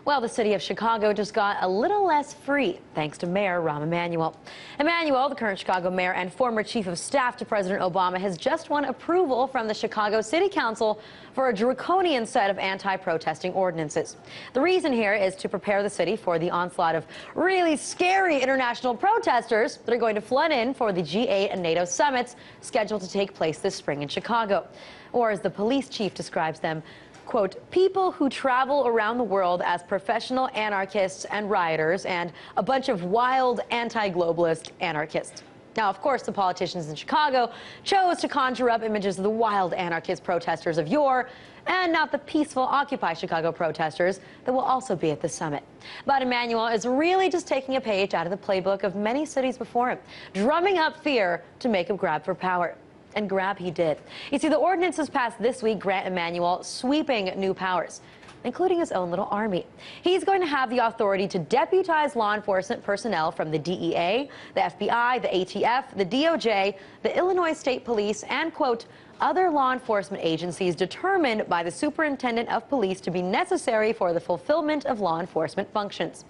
Well, the city of Chicago just got a little less free thanks to Mayor Rahm Emanuel. Emanuel, the current Chicago mayor and former chief of staff to President Obama, has just won approval from the Chicago City Council for a draconian set of anti-protesting ordinances. The reason here is to prepare the city for the onslaught of really scary international protesters that are going to flood in for the G8 and NATO summits scheduled to take place this spring in Chicago. Or as the police chief describes them, quote, people who travel around the world as professional anarchists and rioters and a bunch of wild anti-globalist anarchists. Now, of course, the politicians in Chicago chose to conjure up images of the wild anarchist protesters of yore and not the peaceful Occupy Chicago protesters that will also be at the summit. But Emanuel is really just taking a page out of the playbook of many cities before him, drumming up fear to make him grab for power. And grab he did. You see, the ordinances passed this week grant Emanuel sweeping new powers, including his own little army. He's going to have the authority to deputize law enforcement personnel from the DEA, the FBI, the ATF, the DOJ, the Illinois State Police, and, quote, other law enforcement agencies determined by the superintendent of police to be necessary for the fulfillment of law enforcement functions.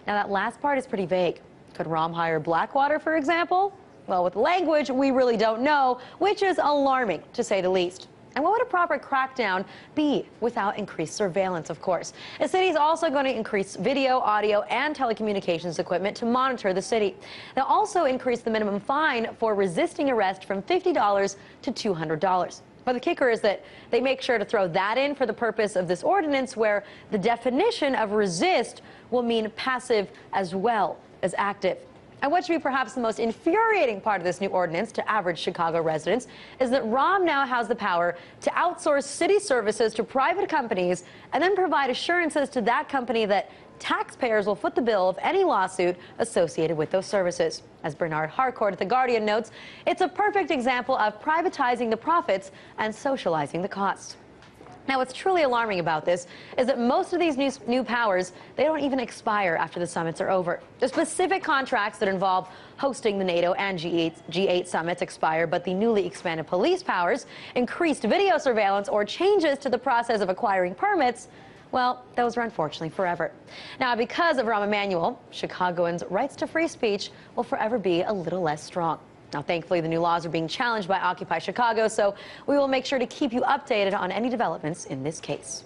Now, that last part is pretty vague. Could Rahm hire Blackwater, for example? Well, with language we really don't know, which is alarming, to say the least. And what would a proper crackdown be without increased surveillance, of course? The city's also going to increase video, audio, and telecommunications equipment to monitor the city. They'll also increase the minimum fine for resisting arrest from $50 to $200. But the kicker is that they make sure to throw that in for the purpose of this ordinance, where the definition of resist will mean passive as well as active. And what should be perhaps the most infuriating part of this new ordinance to average Chicago residents is that Rahm now has the power to outsource city services to private companies and then provide assurances to that company that taxpayers will foot the bill of any lawsuit associated with those services. As Bernard Harcourt at The Guardian notes, it's a perfect example of privatizing the profits and socializing the costs. Now, what's truly alarming about this is that most of these new powers, they don't even expire after the summits are over. The specific contracts that involve hosting the NATO and G8 summits expire, but the newly expanded police powers, increased video surveillance, or changes to the process of acquiring permits, well, those are unfortunately forever. Now, because of Rahm Emanuel, Chicagoans' rights to free speech will forever be a little less strong. Now, thankfully, the new laws are being challenged by Occupy Chicago, so we will make sure to keep you updated on any developments in this case.